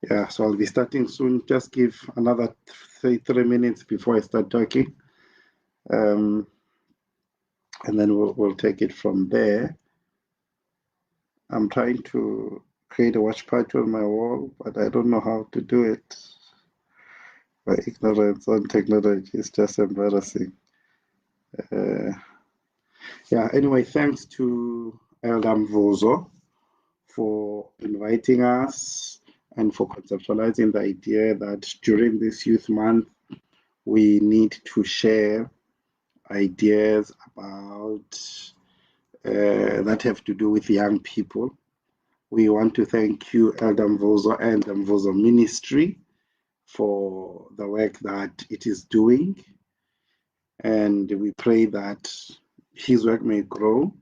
Yeah, so I'll be starting soon. Just give another 3 minutes before I start talking. And then we'll take it from there. I'm trying to create a watch party on my wall, but I don't know how to do it. My ignorance on technology is just embarrassing. Uh, yeah, anyway, thanks to Elder Mvuzo for inviting us and for conceptualizing the idea that during this Youth Month, we need to share ideas about that have to do with young people. We want to thank you, Elder Mvuzo and the Mvuzo Ministry, for the work that it is doing. And we pray that his work may grow.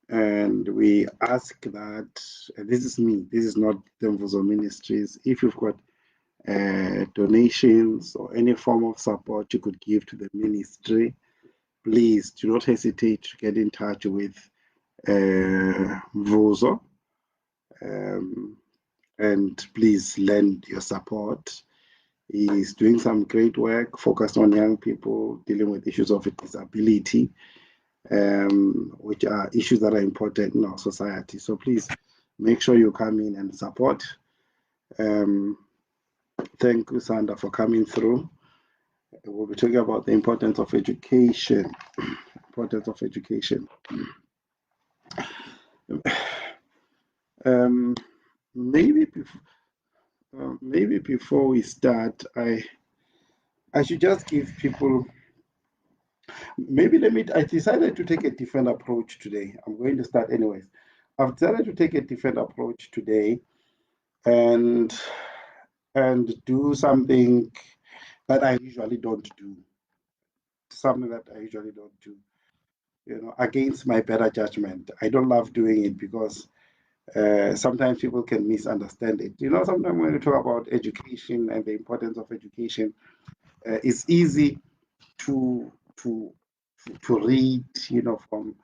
And we ask that, this is me, this is not the Mvuzo Ministries. If you've got donations or any form of support you could give to the ministry, please do not hesitate to get in touch with Mvuzo. And please lend your support. He's doing some great work focused on young people dealing with issues of disability, which are issues that are important in our society. So please make sure you come in and support. Thank you, Sandra, for coming through. We'll be talking about the importance of education. Importance of education. Maybe before we start, I should just give people. I decided to take a different approach today. I'm going to start anyways. I've decided to take a different approach today, and do something that I usually don't do. Something that I usually don't do. Against my better judgment. I don't love doing it because sometimes people can misunderstand it. Sometimes when you talk about education and the importance of education, it's easy to read, from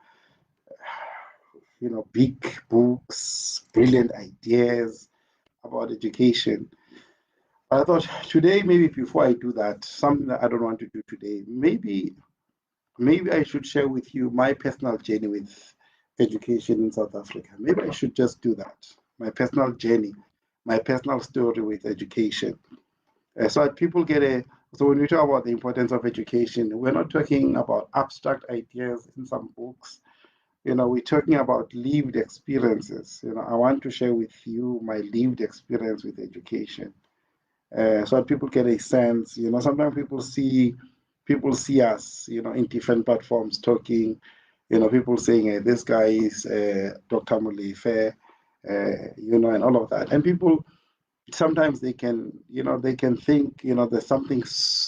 big books, brilliant ideas about education. I thought today, maybe before I do that, something that I don't want to do today, maybe I should share with you my personal journey with education in South Africa. Maybe I should just do that. My personal journey, my personal story with education. So that people so when we talk about the importance of education, we're not talking about abstract ideas in some books. We're talking about lived experiences. I want to share with you my lived experience with education. So that people get a sense. Sometimes people see us, in different platforms talking, people saying, hey, this guy is Dr. Molefe, and all of that. And people, sometimes they can think, there's something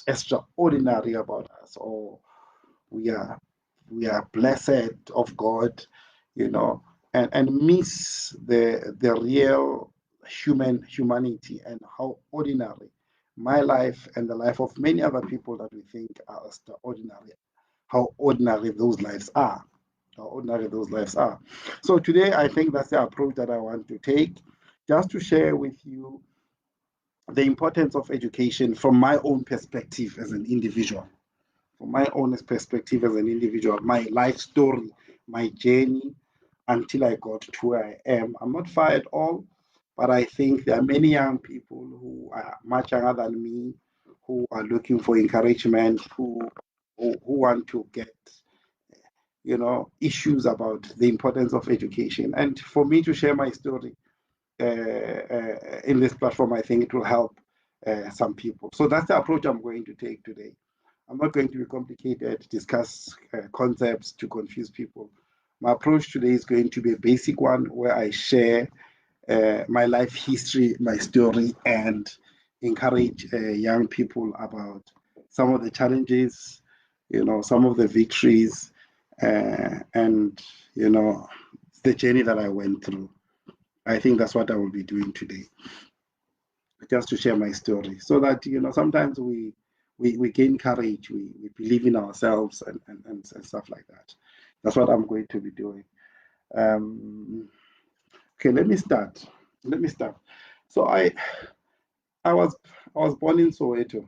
extraordinary about us, or we are blessed of God, and miss the real humanity and how ordinary my life and the life of many other people that we think are extraordinary, how ordinary those lives are. So today, I think that's the approach that I want to take, just to share with you the importance of education from my own perspective as an individual. From my own perspective as an individual, my life story, my journey until I got to where I am. I'm not far at all, but I think there are many young people who are much younger than me, who are looking for encouragement, who want to get issues about the importance of education. And for me to share my story in this platform, I think it will help some people. So that's the approach I'm going to take today. I'm not going to be complicated, discuss concepts to confuse people. My approach today is going to be a basic one where I share my life history, my story, and encourage young people about some of the challenges, some of the victories, and the journey that I went through. I think that's what I will be doing today, just to share my story, so that sometimes we gain courage, we believe in ourselves, and stuff like that. That's what I'm going to be doing. Okay, let me start. So I was born in Soweto.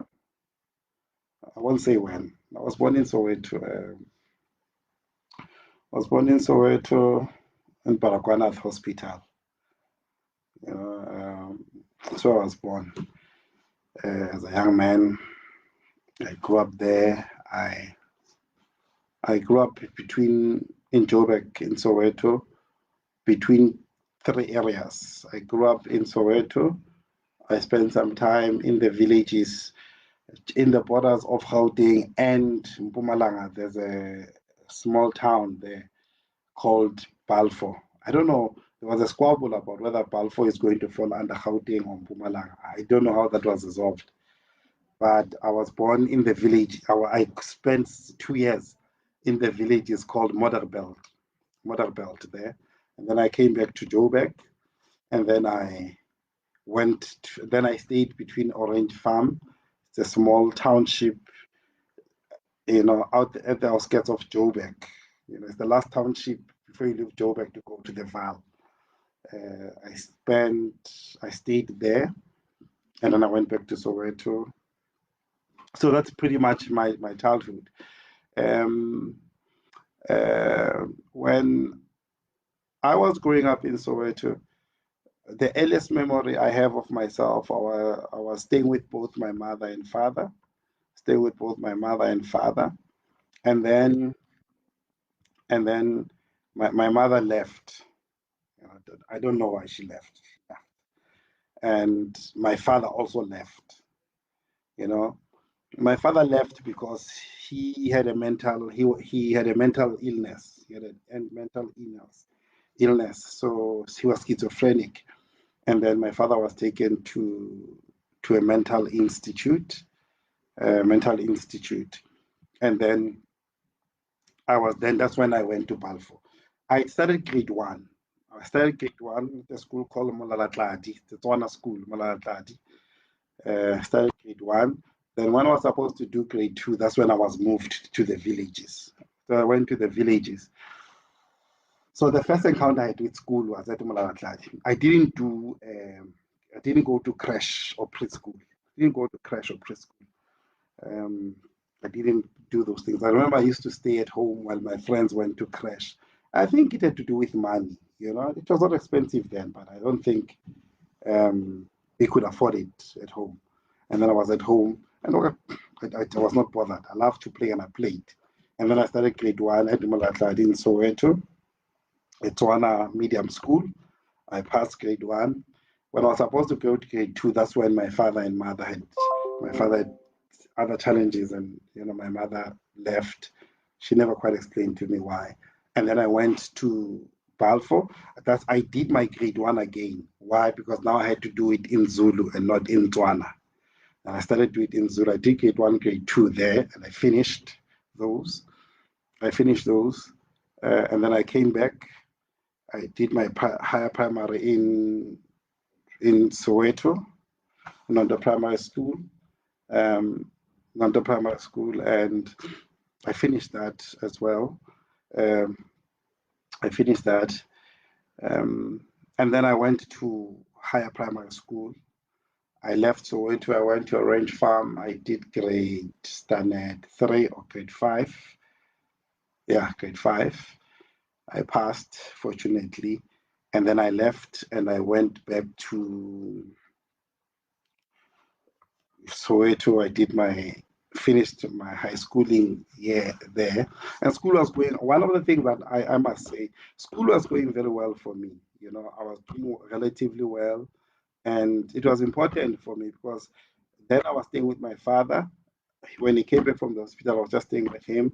I won't say when. I was born in Soweto. I was born in Soweto in Baragwanath Hospital. You know, so I was born as a young man. I grew up there. I grew up in Joburg, in Soweto, between three areas. I grew up in Soweto. I spent some time in the villages, in the borders of Gauteng and Mpumalanga. There's a small town there called Balfour. I don't know. There was a squabble about whether Balfour is going to fall under Gauteng or Mpumalanga. I don't know how that was resolved. But I was born in the village. I spent 2 years in the village is called Modderbelt there. And then I came back to Joburg, and then then I stayed between Orange Farm. It's a small township, out at the outskirts of Joburg. It's the last township before you leave Joburg to go to the Val. I stayed there, and then I went back to Soweto. So that's pretty much my childhood. Um, when I was growing up in Soweto, the earliest memory I have of myself, I was staying with both my mother and father, and then my mother left. I don't know why she left. And my father also left. You know, my father left because he had a he had a mental illness. He had a mental illness. So he was schizophrenic. And then my father was taken to a mental institute. And then that's when I went to Balfour. I started grade one. I started grade one at a school called Molalatladi, the Tswana school, Molalatladi. Started grade one. Then when I was supposed to do grade two, that's when I was moved to the villages. So I went to the villages. So the first encounter I had with school was at Molalatladi. I didn't go to crash or preschool. Um, I didn't do those things. I remember I used to stay at home while my friends went to crash. I think it had to do with money. It was not expensive then, but I don't think we could afford it at home. And then I was at home, and I was not bothered. I loved to play, and I played. And then I started grade one at Malatladi in Soweto, a Tswana medium school. I passed grade one. When I was supposed to go to grade two, that's when my father had other challenges, and my mother left. She never quite explained to me why. And then I went to Balfour. I did my grade one again. Why? Because now I had to do it in Zulu and not in Tswana. And I started doing it in Zulu. I did grade one, grade two there, and I finished those. And then I came back. I did my higher primary in Soweto, Nanda Primary School. Nanda Primary School, and I finished that as well. Um, I finished that, and then I went to higher primary school. I left Soweto. I went to Orange Farm. I did grade standard 3 or grade 5. Yeah, grade 5. I passed, fortunately, and then I left and I went back to Soweto. Finished my high schooling year there, and school was going. One of the things that I must say, school was going very well for me. I was doing relatively well, and it was important for me because then I was staying with my father. When he came back from the hospital, I was just staying with him,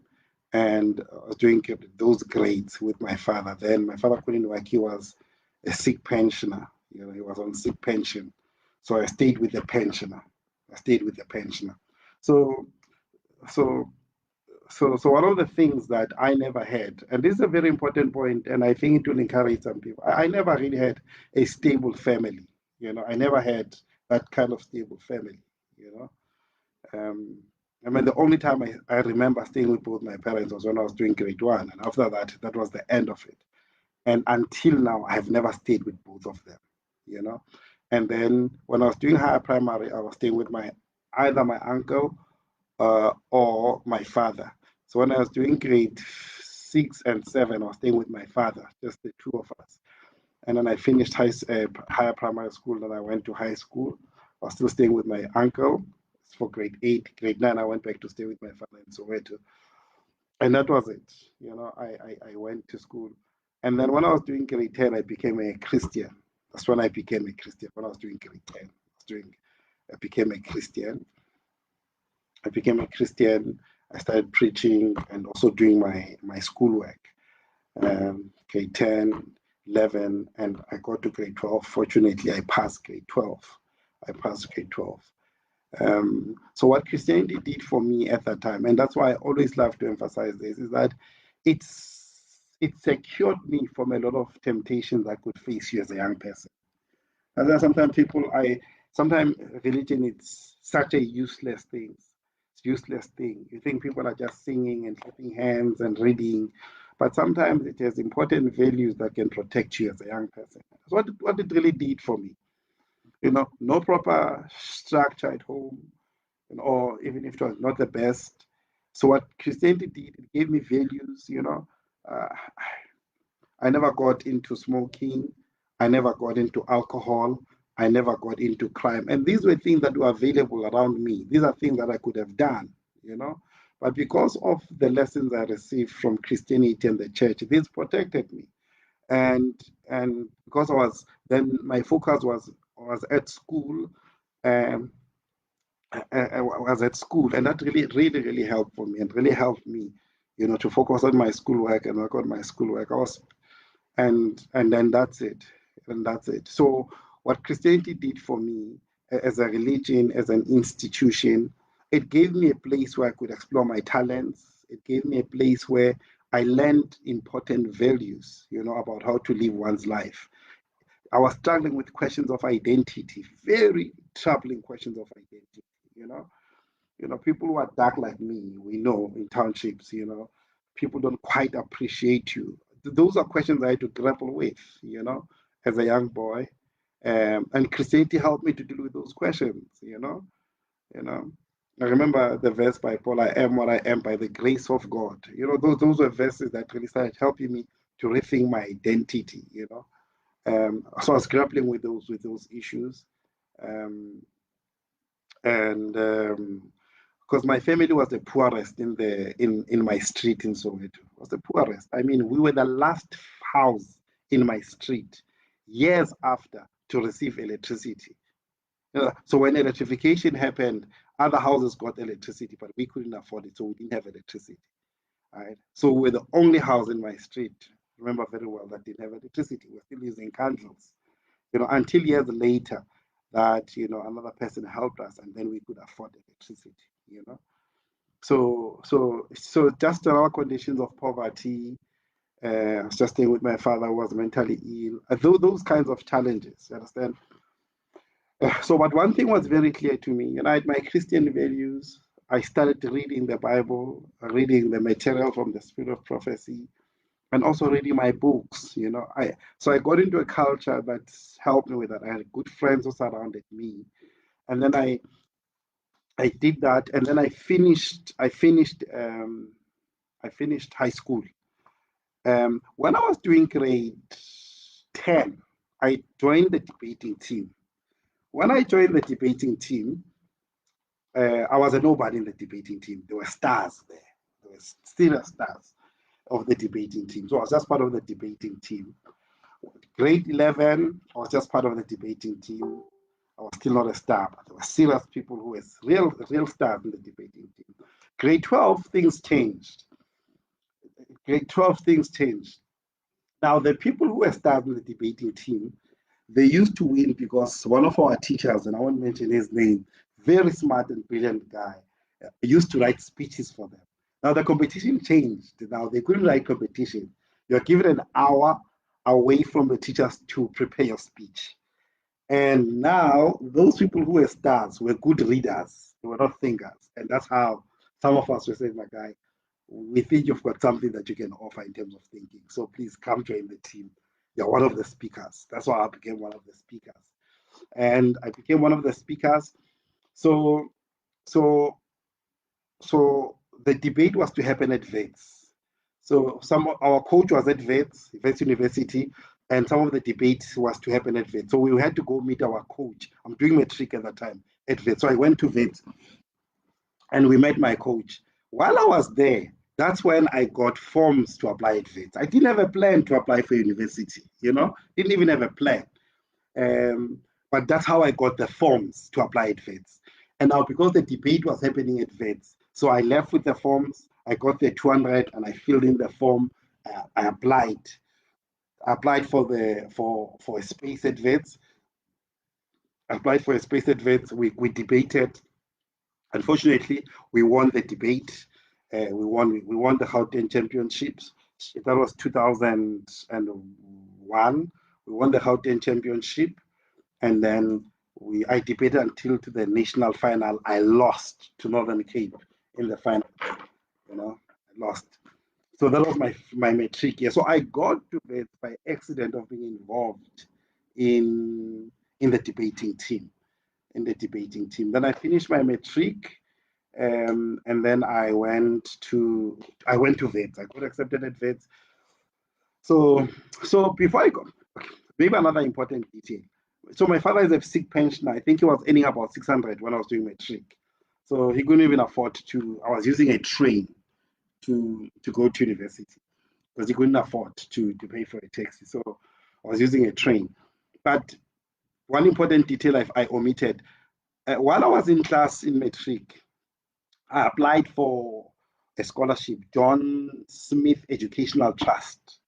and I was doing those grades with my father. Then my father couldn't work; he was a sick pensioner. He was on sick pension, so I stayed with the pensioner. So, so, so one of the things that I never had, and this is a very important point, and I think it will encourage some people. I never really had a stable family. I never had that kind of stable family. You know, I mean, the only time I remember staying with both my parents was when I was doing grade one, and after that, that was the end of it. And until now, I have never stayed with both of them. You know, And then when I was doing higher primary, I was staying with either my uncle or my father. So when I was doing grade 6 and 7, I was staying with my father, just the two of us. And then I finished higher primary school, and I went to high school. I was still staying with my uncle for grade 8. Grade 9, I went back to stay with my father in Soweto. And that was it. I went to school. And then when I was doing grade 10, I became a Christian. That's when I became a Christian. When I was doing grade 10, I became a Christian. I became a Christian. I started preaching and also doing my schoolwork. Grade 10, 11, and I got to grade 12. Fortunately, I passed grade 12. I passed grade 12. So what Christianity did for me at that time, and that's why I always love to emphasize this, is that it secured me from a lot of temptations I could face you as a young person. And then sometimes religion is such a useless thing. It's useless thing. You think people are just singing and clapping hands and reading, but sometimes it has important values that can protect you as a young person. That's what it really did for me. No proper structure at home, or even if it was not the best. So what Christianity did, it gave me values. Uh, I never got into smoking. I never got into alcohol. I never got into crime. And these were things that were available around me. These are things that I could have done. But because of the lessons I received from Christianity and the church, this protected me. And because my focus was at school. Um, I was at school, and that really, really, really helped for me, and really helped me, to focus on my schoolwork and work on my schoolwork. And then that's it, and that's it. So what Christianity did for me as a religion, as an institution, it gave me a place where I could explore my talents. It gave me a place where I learned important values, about how to live one's life. I was struggling with questions of identity, very troubling questions of identity. You know, people who are dark like me, we know in townships, people don't quite appreciate you. Those are questions I had to grapple with, as a young boy. And Christianity helped me to deal with those questions. You know. I remember the verse by Paul, I am what I am by the grace of God. Those were verses that really started helping me to rethink my identity. So I was grappling with those issues. Um, and because my family was the poorest in my street in Soweto. Was the poorest. I mean, we were the last house in my street years after to receive electricity. So when electrification happened, other houses got electricity, but we couldn't afford it, so we didn't have electricity. Right? So we're the only house in my street, remember very well, that didn't have electricity. We're still using candles, until years later that, another person helped us, and then we could afford electricity. So just our conditions of poverty, just staying with my father who was mentally ill, those kinds of challenges, you understand? But one thing was very clear to me, I had my Christian values. I started reading the Bible, reading the material from the Spirit of Prophecy, and also reading my books. I got into a culture that helped me with that. I had good friends who surrounded me, and then I did that, and then I finished high school. When I was doing grade 10, I joined the debating team. When I joined the debating team, I was a nobody in the debating team. There were stars there. There were still stars of the debating team. So I was just part of the debating team. Grade 11, I was just part of the debating team. I was still not a star, but there were serious people who were real stars in the debating team. Grade 12, things changed. Grade 12, things changed. Now, the people who were stars in the debating team, they used to win because one of our teachers, and I won't mention his name, very smart and brilliant guy, used to write speeches for them. Now the competition changed. Now they couldn't write competition. You're given an hour away from the teachers to prepare your speech. And now those people who were stars were good readers. They were not thinkers. And that's how some of us were saying, my guy, we think you've got something that you can offer in terms of thinking. So please come join the team. You're one of the speakers. That's why I became one of the speakers. and I became one of the speakers. So, so, so the debate was to happen at Wits. So our coach was at Wits University, and some of the debate was to happen at Wits. So we had to go meet our coach. I'm doing matric at that time at Wits. So I went to Wits and we met my coach. While I was there, that's when I got forms to apply at Wits. I didn't have a plan to apply for university, didn't even have a plan. But that's how I got the forms to apply at Wits. And now because the debate was happening at Wits, so I left with the forms, I got the 200 and I filled in the form. I applied. I applied for a space at Wits. I applied for a space at Wits. We debated. Unfortunately, we won the debate. We won the Gauteng Championships. That was 2001. We won the Gauteng Championship, and then I debated until to the national final. I lost to Northern Cape in the final. I lost. So that was my matric year. So I got to it by accident of being involved in the debating team. Then I finished my matric, and then I went to Wits. I got accepted at Wits. So before I go, maybe another important detail. So my father is a sick pensioner. I think he was earning about 600 when I was doing matric. So he couldn't even afford to. I was using a train to go to university because he couldn't afford to pay for a taxi. So I was using a train. But one important detail I omitted. While I was in class in matric, I applied for a scholarship, John Smith Educational Trust,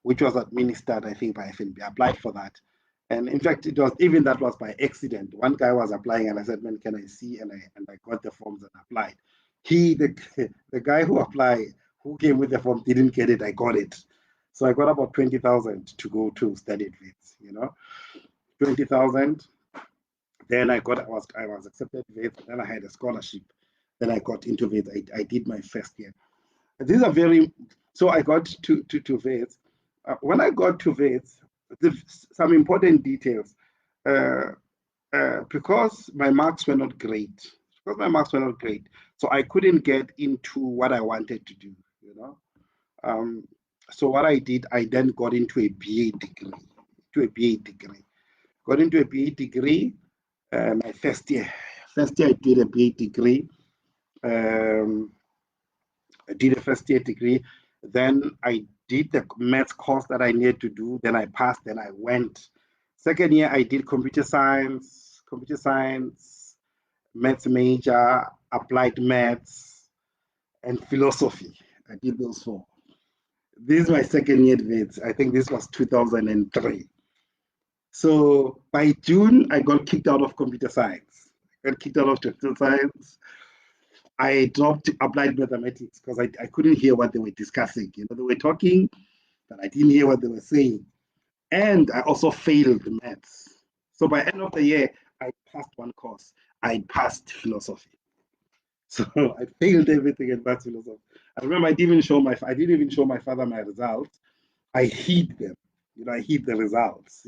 which was administered, I think, by FNB. I applied for that. And in fact, that was by accident. One guy was applying and I said, man, can I see? And I got the forms and applied. The guy who came with the form didn't get it, I got it. So I got about 20,000 to go to study at Wits, 20,000. Then I was accepted Wits, then I had a scholarship. Then I got into Wits. I did my first year. These are so I got to Wits. When I got to Wits, some important details. Because my marks were not great. So I couldn't get into what I wanted to do, So what I did, I then got into a BA degree. Got into a BA degree. My first year I did a BA degree. I did a first year degree. Then I did the maths course that I needed to do. Then I passed. Then I went. Second year, I did computer science, maths major, applied maths, and philosophy. I did those four. This is my second year Wits. I think this was 2003. So by June, I got kicked out of computer science. I dropped applied mathematics because I couldn't hear what they were discussing. They were talking, but I didn't hear what they were saying. And I also failed maths. So by end of the year, I passed one course. I passed philosophy. So I failed everything in maths philosophy. I remember I didn't even show my father my results. I hid them. I hid the results.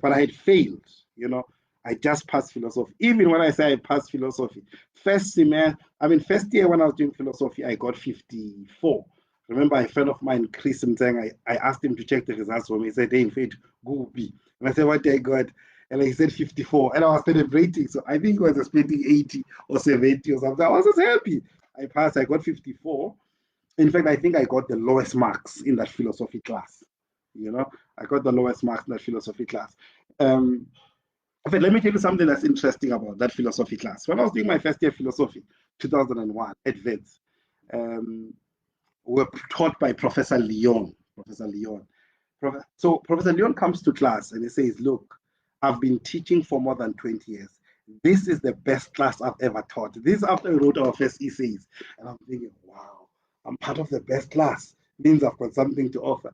But I had failed. I just passed philosophy. Even when I say I passed philosophy, first year when I was doing philosophy, I got 54. Remember, a friend of mine, Chris Mtseng, I asked him to check the results for me. He said, hey, in fact, go B. And I said, what did I got? And he said 54. And I was celebrating. So I think he was expecting 80 or 70 or something. I was just happy. I passed. I got 54. In fact, I think I got the lowest marks in that philosophy class. I got the lowest marks in that philosophy class. Okay, let me tell you something that's interesting about that philosophy class. When I was doing my first year philosophy, 2001 at Wits, we were taught by Professor Leon. So Professor Leon comes to class and he says, look, I've been teaching for more than 20 years. This is the best class I've ever taught. This is after we wrote our first essays. And I'm thinking, wow, I'm part of the best class. Means I've got something to offer.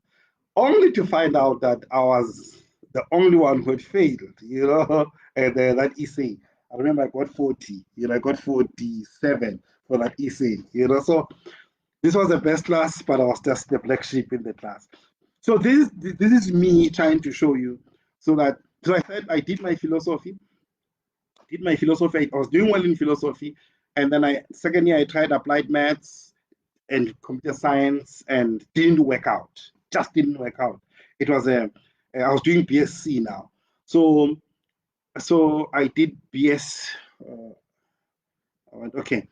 Only to find out that I was the only one who had failed, and that essay. I remember I got 40, I got 47 for that essay, So this was the best class, but I was just the black sheep in the class. So this is me trying to show you so that So I said I did my philosophy. I was doing well in philosophy, and then second year I tried applied maths and computer science, and didn't work out. Just didn't work out. It was I was doing BSc now, so I did BS. I went, okay,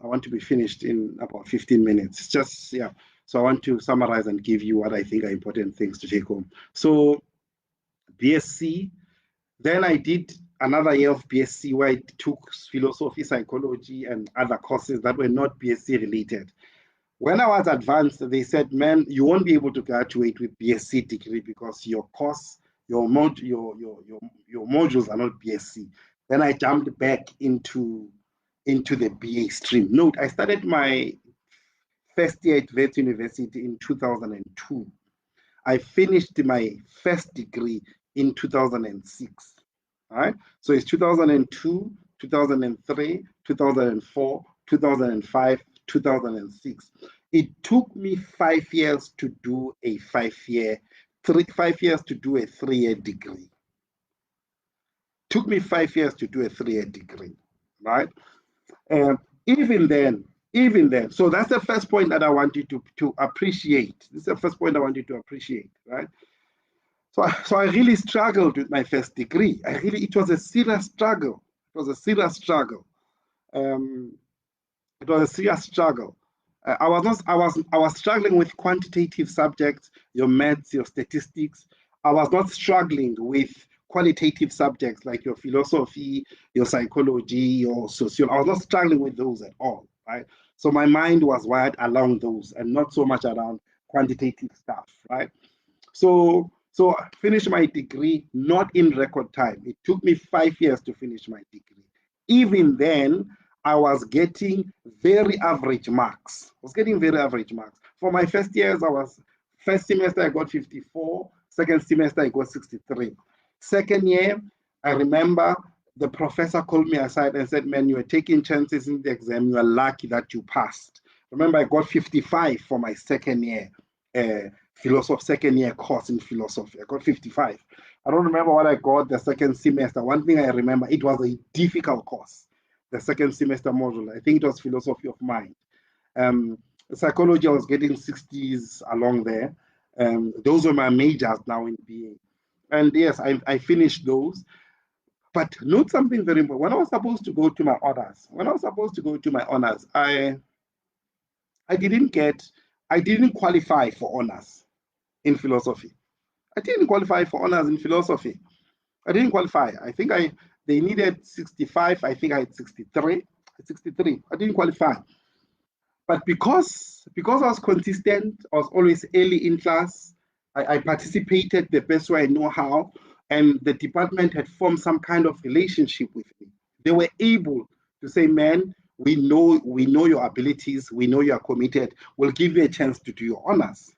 I want to be finished in about 15 minutes. Just, yeah. So I want to summarize and give you what I think are important things to take home. So BSc, then I did another year of BSc where I took philosophy, psychology, and other courses that were not BSc related. When I was advanced, they said, man, you won't be able to graduate with BSc degree because your course, your modules are not BSc. Then I jumped back into the BA stream. Note, I started my first year at Wits University in 2002. I finished my first degree in 2006. All right. So it's 2002, 2003, 2004, 2005, 2006. It took me 5 years to do a 5 years to do a 3-year degree. Took me 5 years to do a 3-year degree, right? Even then, so that's the first point that I want you to appreciate. This is the first point I want you to appreciate, right? So I really struggled with my first degree. It was a serious struggle. It was a serious struggle. It was a serious struggle. I was struggling with quantitative subjects, your maths, your statistics. I was not struggling with qualitative subjects like your philosophy, your psychology, your sociology. I was not struggling with those at all, right? So my mind was wired along those and not so much around quantitative stuff, right? So I finished my degree not in record time. It took me 5 years to finish my degree. Even then, I was getting very average marks. I was getting very average marks. For my first years, first semester I got 54, second semester I got 63. Second year, I remember the professor called me aside and said, man, you are taking chances in the exam. You are lucky that you passed. Remember, I got 55 for my second year second year course in philosophy. I got 55. I don't remember what I got the second semester. One thing I remember, it was a difficult course, the second semester module. I think it was philosophy of mind. Psychology, I was getting 60s along there. Those were my majors now in BA. And yes, I finished those. But note something very important. When I was supposed to go to my honors, I didn't qualify for honors in philosophy. I didn't qualify for honors in philosophy. I didn't qualify. They needed 65. I think I had 63. 63. I didn't qualify. But because I was consistent, I was always early in class. I participated the best way I know how, and the department had formed some kind of relationship with me. They were able to say, man, we know your abilities, we know you are committed, we'll give you a chance to do your honors.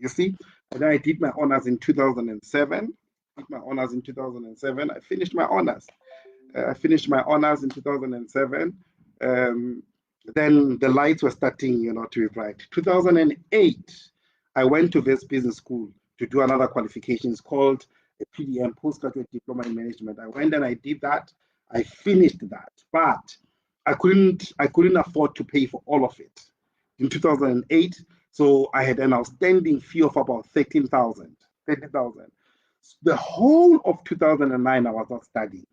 You see? And then I did my honors in 2007. I finished my honors. In 2007. Then the lights were starting, to be bright. 2008, I went to this business school to do another qualification. It's called a PDM, Postgraduate Diploma in Management. I went and I did that. I finished that, but I couldn't afford to pay for all of it in 2008. So I had an outstanding fee of about 13,000. The whole of 2009, I was not studying,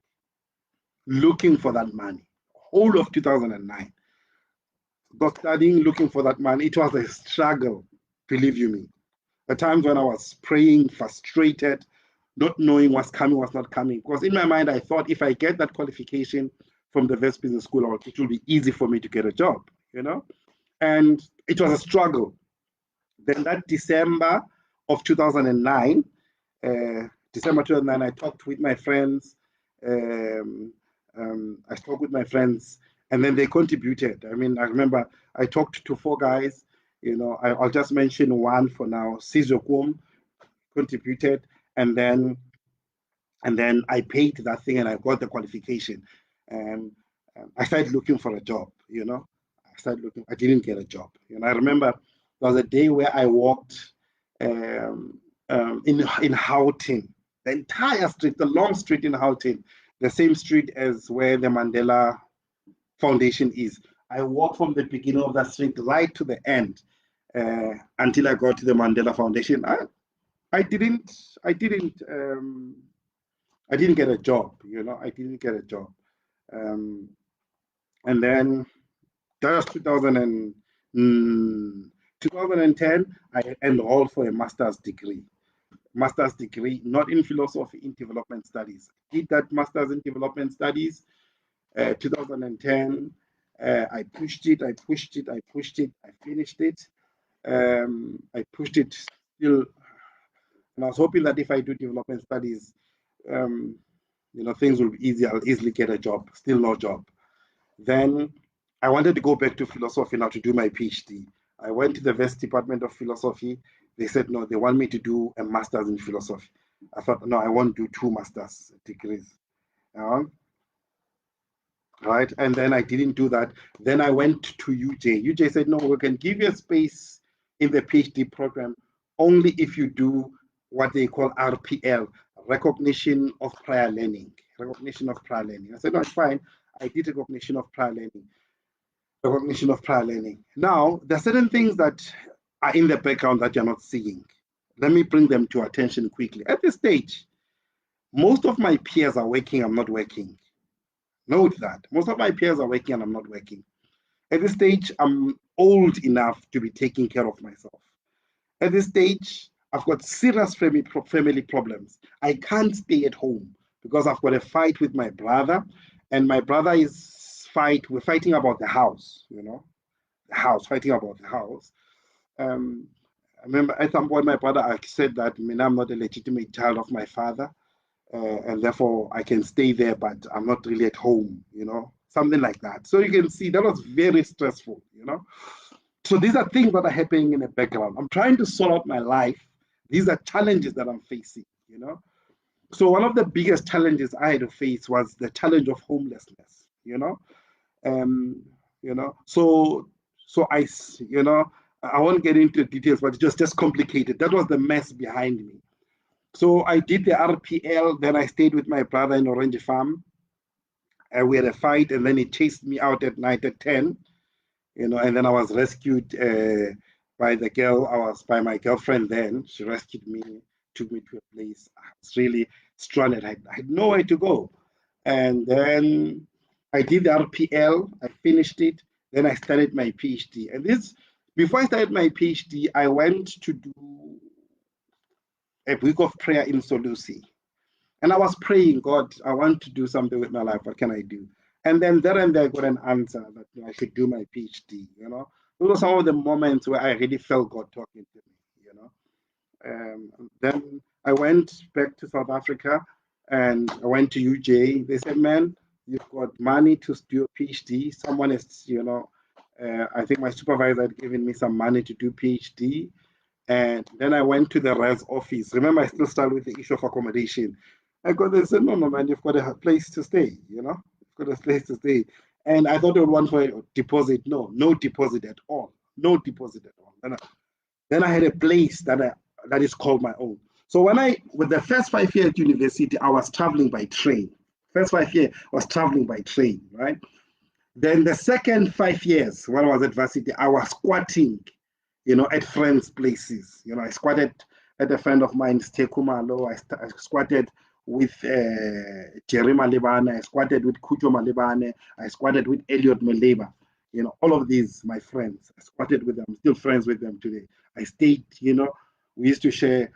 looking for that money. Whole of 2009. Got studying, looking for that money. It was a struggle, believe you me. At times when I was praying, frustrated, not knowing what's coming, what's not coming. Because in my mind, I thought if I get that qualification from the West Business School, it will be easy for me to get a job, And it was a struggle. Then that December of 2009, I talked with my friends. And then they contributed. I remember I talked to 4 guys. I'll just mention one for now. Sizokum contributed, and then I paid that thing, and I got the qualification. And I started looking for a job. I didn't get a job. I remember there was a day where I walked in Gauteng. The entire street, the long street in Gauteng, the same street as where the Mandela Foundation is. I walked from the beginning of that street right to the end until I got to the Mandela Foundation. I didn't, I didn't, I didn't get a job. I didn't get a job. Um, and then that was 2010. I enrolled for a master's degree. Not in philosophy, in development studies. Did that master's in development studies. 2010. I pushed it. I finished it. I pushed it still, and I was hoping that if I do development studies, um, things will be easy. I'll easily get a job. Still no job. Then I wanted to go back to philosophy now to do my PhD. I went to the West Department of Philosophy. They said, no, they want me to do a master's in philosophy. I thought, no, I won't do 2 master's degrees. Right? And then I didn't do that. Then I went to UJ. UJ said, no, we can give you a space in the PhD program only if you do what they call RPL, recognition of prior learning. Recognition of prior learning. I said, no, it's fine. I did recognition of prior learning. Recognition of prior learning. Now, there are certain things that are in the background that you're not seeing. Let me bring them to attention quickly. At this stage, most of my peers are working, I'm not working. Note that. Most of my peers are working and I'm not working. At this stage, I'm old enough to be taking care of myself. At this stage, I've got serious family problems. I can't stay at home because I've got a fight with my brother, and my brother we're fighting about the house, fighting about the house. I remember at some point my brother said that I'm not a legitimate child of my father, and therefore I can stay there, but I'm not really at home, something like that. So you can see that was very stressful, So these are things that are happening in the background. I'm trying to sort out my life. These are challenges that I'm facing, So one of the biggest challenges I had to face was the challenge of homelessness, So I won't get into details, but it's just complicated. That was the mess behind me. So I did the RPL, then I stayed with my brother in Orange Farm. We had a fight, and then he chased me out at night at 10, and then I was rescued by by my girlfriend then. She rescued me, took me to a place. I was really stranded. I had nowhere to go. And then I did the RPL, I finished it, then I started my PhD. And before I started my PhD, I went to do a week of prayer in Solusi. And I was praying, God, I want to do something with my life. What can I do? And then there and there I got an answer that I should do my PhD. Those were some of the moments where I really felt God talking to me. Then I went back to South Africa and I went to UJ. They said, man, you've got money to do a PhD. Someone is, I think my supervisor had given me some money to do PhD. And then I went to the res office. Remember, I still started with the issue of accommodation. They said, no, man, you've got a place to stay, You've got a place to stay. And I thought they would want for a deposit. No deposit at all. No deposit at all. Then I had a place that is called my own. So with the first 5 years at university, I was traveling by train. First 5 years, I was traveling by train, right? Then the second 5 years, when I was at varsity, I was squatting, at friends' places. I squatted at a friend of mine's Tekumalo. I squatted with Jerry Malebane. I squatted with Kujo Malebane. I squatted with Elliot Meleba. All of these, my friends. I squatted with them, still friends with them today. I stayed, we used to share.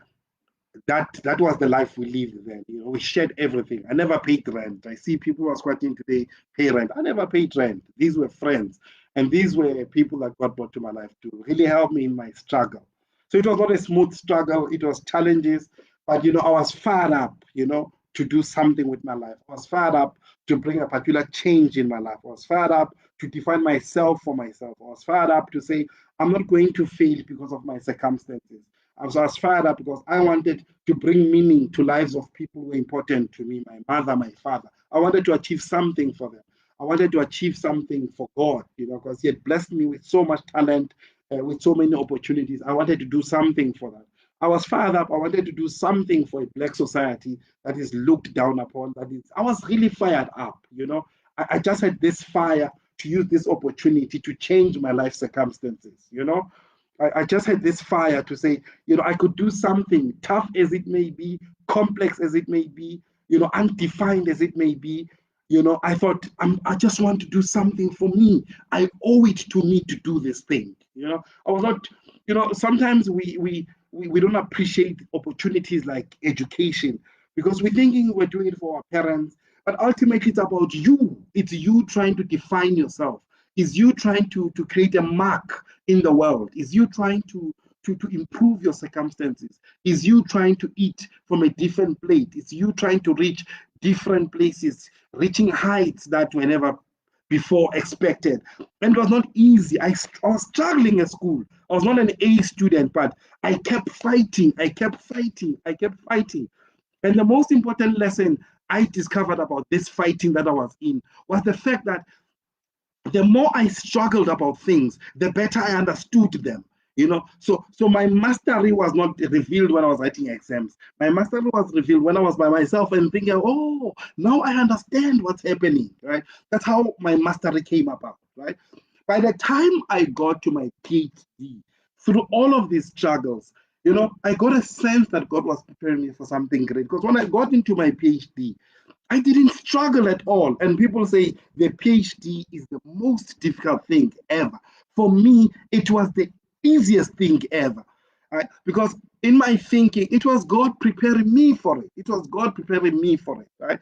That was the life we lived then. We shared everything. I never paid rent. I see people who are squatting today pay rent. I never paid rent. These were friends. And these were people that God brought to my life to really help me in my struggle. So it was not a smooth struggle. It was challenges. But, I was fired up, to do something with my life. I was fired up to bring a particular change in my life. I was fired up to define myself for myself. I was fired up to say, I'm not going to fail because of my circumstances. I was fired up because I wanted to bring meaning to lives of people who were important to me, my mother, my father. I wanted to achieve something for them. I wanted to achieve something for God, because He had blessed me with so much talent, with so many opportunities. I wanted to do something for that. I was fired up. I wanted to do something for a black society that is looked down upon. I was really fired up, you know. I just had this fire to use this opportunity to change my life circumstances, you know. I just had this fire to say, you know, I could do something, tough as it may be, complex as it may be, you know, undefined as it may be. You know, I thought, I just want to do something for me. I owe it to me to do this thing. You know, I was not, you know, sometimes we don't appreciate opportunities like education because we're thinking we're doing it for our parents, but ultimately it's about you. It's you trying to define yourself. Is you trying to create a mark in the world? Is you trying to improve your circumstances? Is you trying to eat from a different plate? Is you trying to reach different places, reaching heights that were never before expected? And it was not easy. I was struggling at school. I was not an A student, but I kept fighting. I kept fighting. I kept fighting. And the most important lesson I discovered about this fighting that I was in was the fact that the more I struggled about things, the better I understood them. You know, so my mastery was not revealed when I was writing exams. My mastery was revealed when I was by myself and thinking, oh, now I understand what's happening, right? That's how my mastery came about, right? By the time I got to my PhD, through all of these struggles, you know, I got a sense that God was preparing me for something great. Because when I got into my PhD, I didn't struggle at all. And people say the PhD is the most difficult thing ever. For me, it was the easiest thing ever. Right? Because in my thinking, it was God preparing me for it. It was God preparing me for it. Right?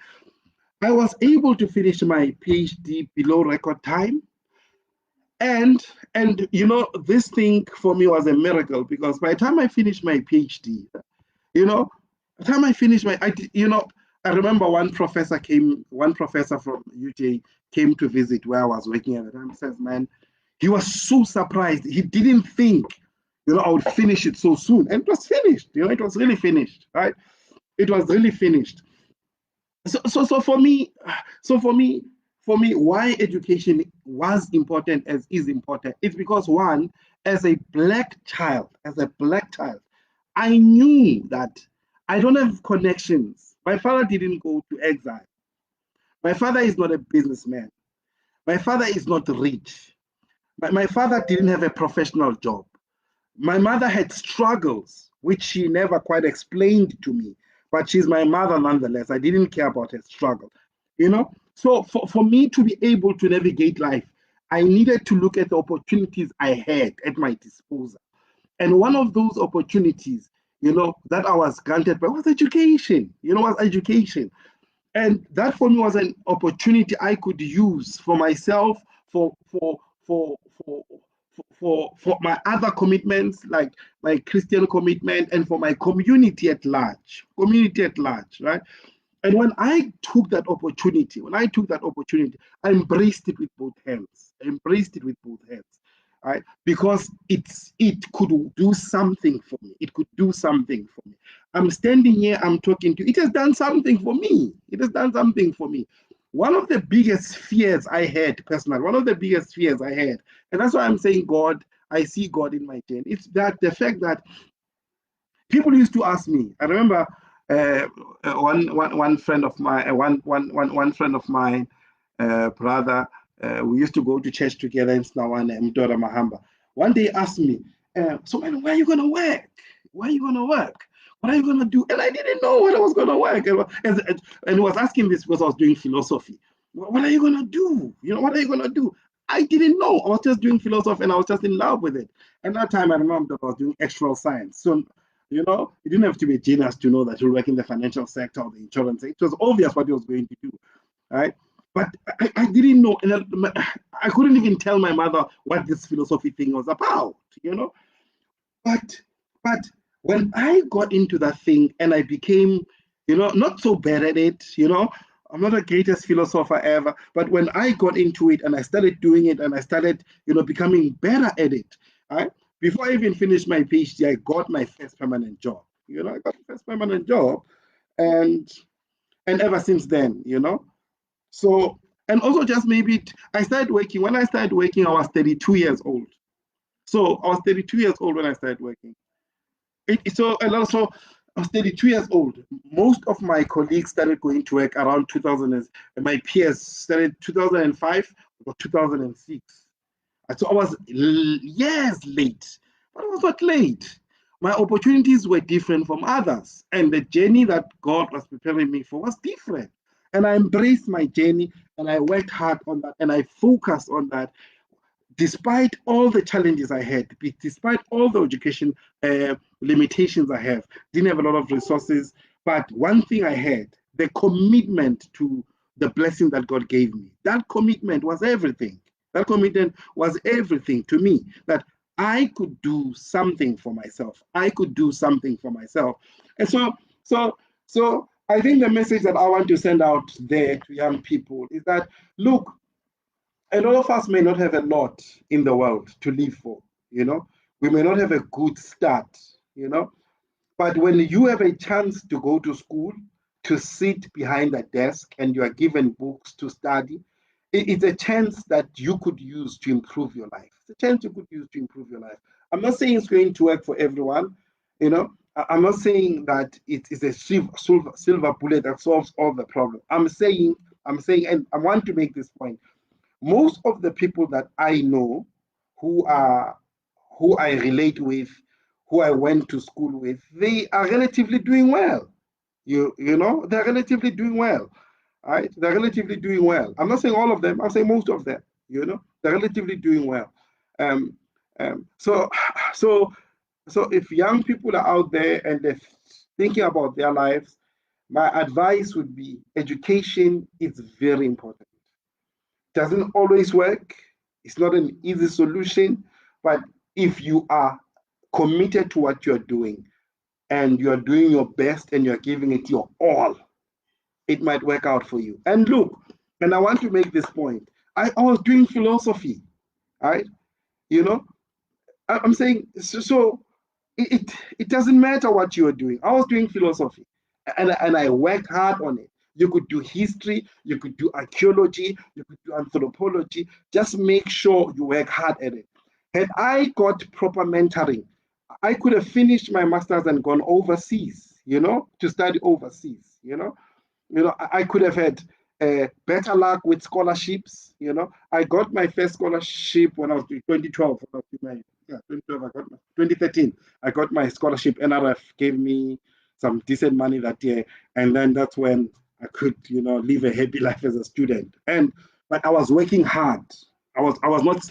I was able to finish my PhD below record time. And you know, this thing for me was a miracle because by the time I finished my PhD, you know, by the time I finished you know, I remember one professor from UJ came to visit where I was working at the time. He says, man, he was so surprised. He didn't think, you know, I would finish it so soon. And it was finished, you know, it was really finished, right? It was really finished. So for me, why education was important as is important, it's because one, as a black child, I knew that I don't have connections. My father didn't go to exile. My father is not a businessman. My father is not rich. My father didn't have a professional job. My mother had struggles, which she never quite explained to me, but she's my mother nonetheless. I didn't care about her struggle, you know? So for me to be able to navigate life, I needed to look at the opportunities I had at my disposal. And one of those opportunities, you know, that I was granted by was education, you know, was education. And that for me was an opportunity I could use for myself, for for for for for my other commitments, like my Christian commitment, and for my community at large, right? And when I took that opportunity, I embraced it with both hands. I embraced it with both hands, right? Because it could do something for me. It could do something for me. I'm standing here, I'm talking to you. It has done something for me. It has done something for me. One of the biggest fears I had personally, one of the biggest fears I had, and that's why I'm saying God, I see God in my journey. It's that the fact that people used to ask me. I remember one friend of mine, one friend of mine, brother. We used to go to church together in Snawana, Mdora Mahamba. One day he asked me, "So man, where are you gonna work? Where are you gonna work? What are you gonna do?" And I didn't know what I was gonna work. And he was asking this because I was doing philosophy. What are you gonna do? You know, what are you gonna do? I didn't know. I was just doing philosophy and I was just in love with it. And that time I remember that I was doing actual science. So you know, you didn't have to be a genius to know that you work in the financial sector or the insurance sector. It was obvious what he was going to do, right? But I didn't know, and I couldn't even tell my mother what this philosophy thing was about, you know. But but when I got into that thing and I became, you know, not so bad at it, you know, I'm not the greatest philosopher ever, but when I got into it and I started doing it and I started, you know, becoming better at it, right? Before I even finished my PhD, I got my first permanent job. You know, I got my first permanent job, and ever since then, you know. So and also just maybe I started working. When I started working, I was 32 years old. So I was 32 years old when I started working. And also, I was 32 years old. Most of my colleagues started going to work around 2000, and my peers started 2005 or 2006. So I was years late, but I was not late. My opportunities were different from others, and the journey that God was preparing me for was different. And I embraced my journey, and I worked hard on that, and I focused on that, despite all the challenges I had, despite all the education limitations I have. Didn't have a lot of resources, but one thing I had, the commitment to the blessing that God gave me. That commitment was everything. That commitment was everything to me, that I could do something for myself. I could do something for myself. And so I think the message that I want to send out there to young people is that, look, a lot of us may not have a lot in the world to live for, you know. We may not have a good start, you know. But when you have a chance to go to school, to sit behind a desk, and you are given books to study, it's a chance that you could use to improve your life. It's a chance you could use to improve your life. I'm not saying it's going to work for everyone, you know. I'm not saying that it is a silver bullet that solves all the problems. I'm saying, and I want to make this point. Most of the people that I know who are who I relate with, who I went to school with, they are relatively doing well. You know, they're relatively doing well. Right? They're relatively doing well. I'm not saying all of them, I'm saying most of them, you know, they're relatively doing well. Um, so so so if young people are out there and they're thinking about their lives, my advice would be education is very important. Doesn't always work. It's not an easy solution, but if you are committed to what you're doing and you're doing your best and you're giving it your all, it might work out for you. And look, and I want to make this point. I was doing philosophy, right? You know, I'm saying so it doesn't matter what you are doing. I was doing philosophy, and I worked hard on it. You could do history, you could do archaeology, you could do anthropology. Just make sure you work hard at it. Had I got proper mentoring, I could have finished my master's and gone overseas, you know, to study overseas, I could have had better luck with scholarships. I got my first scholarship when I was in 2012. When I was in my, yeah, 2012. I got my 2013. I got my scholarship. NRF gave me some decent money that year, and then that's when I could, live a happy life as a student. But I was working hard. I was not.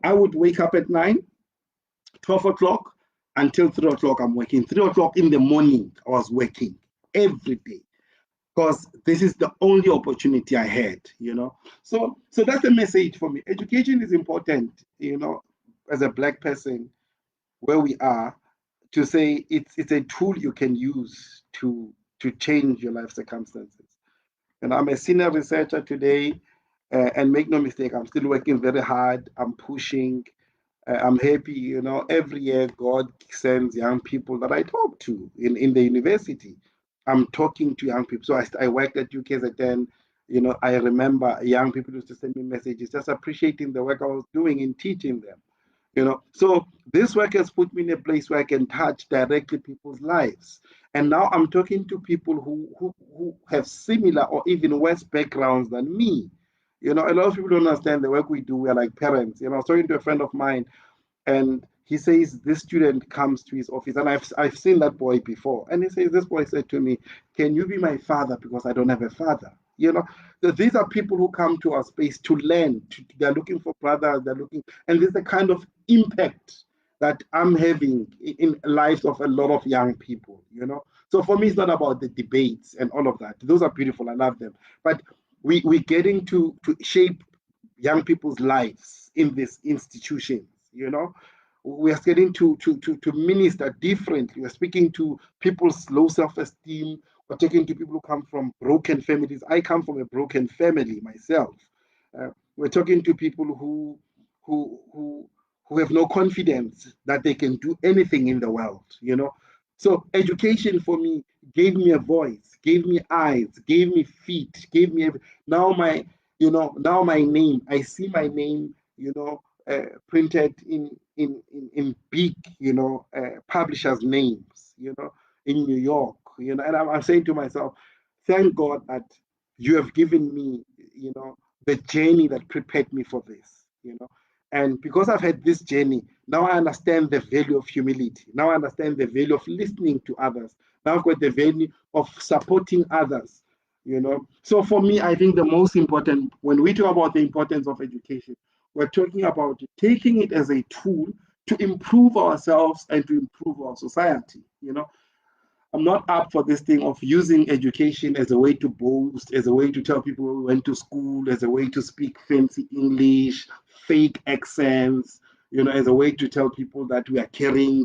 I would wake up at 9, 12 o'clock until 3 o'clock. I'm working. 3 o'clock in the morning. I was working every day because this is the only opportunity I had. So that's the message for me. Education is important, as a black person, where we are, to say it's a tool you can use to change your life circumstances. And I'm a senior researcher today, and make no mistake, I'm still working very hard. I'm pushing. I'm happy, every year God sends young people that I talk to in the university. I'm talking to young people. So I worked at UKZN. I remember young people used to send me messages just appreciating the work I was doing in teaching them. So this work has put me in a place where I can touch directly people's lives. And now I'm talking to people who have similar or even worse backgrounds than me. A lot of people don't understand the work we do. We're like parents. I was talking to a friend of mine, and he says this student comes to his office, and I've seen that boy before, and he says, this boy said to me, can you be my father because I don't have a father? These are people who come to our space to learn. They're looking for brothers. And this is the kind of impact that I'm having in lives of a lot of young people. So for me, it's not about the debates and all of that. Those are beautiful. I love them. But we're getting to shape young people's lives in these institutions. We are getting to minister differently. We're speaking to people's low self-esteem. We're talking to people who come from broken families. I come from a broken family myself. We're talking to people who have no confidence that they can do anything in the world. So education for me gave me a voice, gave me eyes, gave me feet, gave me now my name. I see my name, printed in big, publishers' names, in New York, and I'm saying to myself, thank God that you have given me, the journey that prepared me for this, And because I've had this journey, now I understand the value of humility. Now I understand the value of listening to others. Now I've got the value of supporting others, So for me, I think the most important, when we talk about the importance of education, we're talking about taking it as a tool to improve ourselves and to improve our society, I'm not up for this thing of using education as a way to boast, as a way to tell people we went to school, as a way to speak fancy English, fake accents, as a way to tell people that we are carrying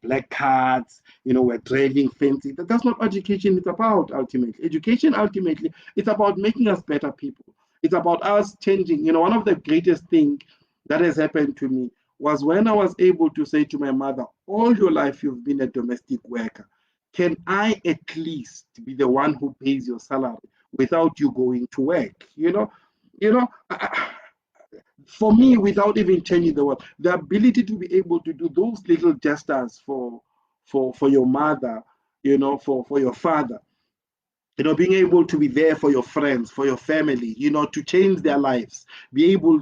black cards, we're driving fancy. That's not what education is about, ultimately. Education, ultimately, it's about making us better people. It's about us changing. One of the greatest things that has happened to me was when I was able to say to my mother, all your life you've been a domestic worker. Can I at least be the one who pays your salary without you going to work? You know, for me, without even changing the world, the ability to be able to do those little gestures for your mother, for your father, being able to be there for your friends, for your family, to change their lives, be able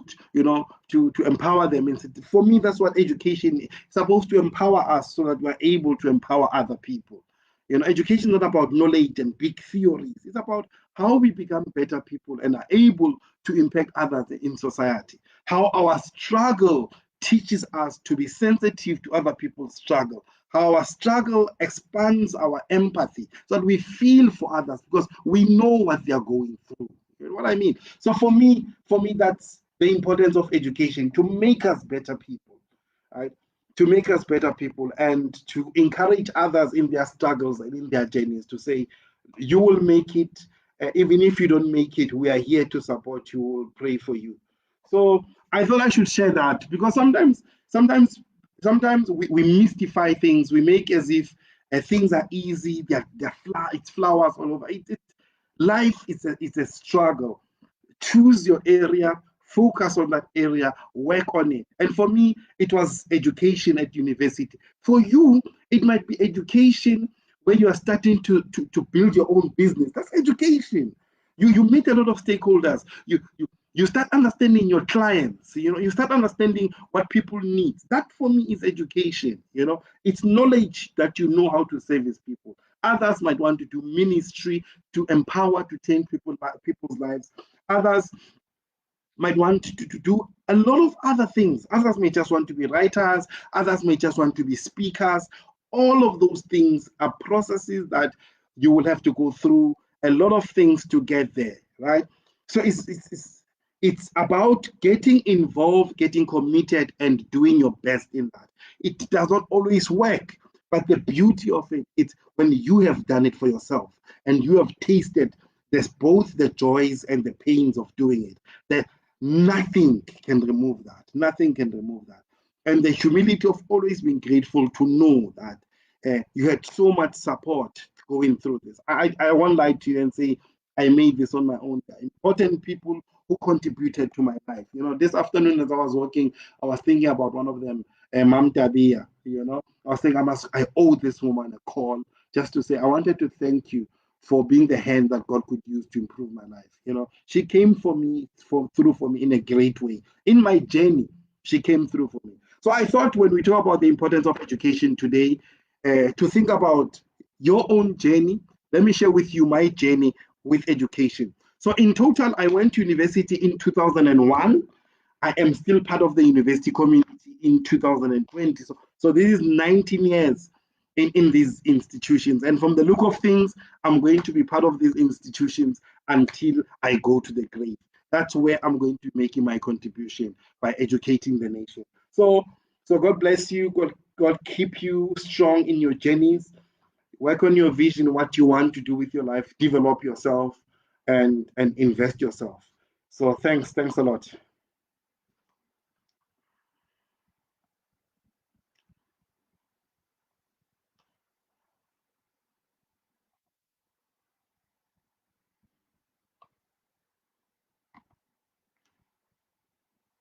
to, to empower them. For me, that's what education is supposed to empower us so that we're able to empower other people. Education is not about knowledge and big theories. It's about how we become better people and are able to impact others in society. How our struggle teaches us to be sensitive to other people's struggle. How our struggle expands our empathy so that we feel for others because we know what they are going through. You know what I mean? So for me, that's the importance of education to make us better people, right? To make us better people and to encourage others in their struggles and in their journeys to say, you will make it. Even if you don't make it, we are here to support you, we'll pray for you. So I thought I should share that because sometimes we mystify things. We make as if things are easy. It's flowers all over. Life is a struggle. Choose your area, focus on that area, work on it. And for me, it was education at university. For you, it might be education when you are starting to build your own business. That's education. You meet a lot of stakeholders. You start understanding your clients. You start understanding what people need. That for me is education. It's knowledge that you know how to service people. Others might want to do ministry to empower, to change people's lives. Others might want to do a lot of other things. Others may just want to be writers. Others may just want to be speakers. All of those things are processes that you will have to go through a lot of things to get there, right? So it's about getting involved, getting committed, and doing your best in that. It does not always work, but the beauty of it is when you have done it for yourself and you have tasted there's both the joys and the pains of doing it. That nothing can remove that. Nothing can remove that. And the humility of always being grateful to know that you had so much support going through this. I won't lie to you and say I made this on my own. Important people who contributed to my life. This afternoon as I was working, I was thinking about one of them, Mam Tabia. I was thinking I owe this woman a call just to say I wanted to thank you for being the hand that God could use to improve my life. She came through for me in a great way. In my journey, she came through for me. So I thought when we talk about the importance of education today, to think about your own journey, let me share with you my journey with education. So in total, I went to university in 2001. I am still part of the university community in 2020. So this is 19 years in these institutions. And from the look of things, I'm going to be part of these institutions until I go to the grave. That's where I'm going to be making my contribution by educating the nation. So God bless you. God keep you strong in your journeys. Work on your vision, what you want to do with your life, develop yourself and invest yourself. So thanks a lot.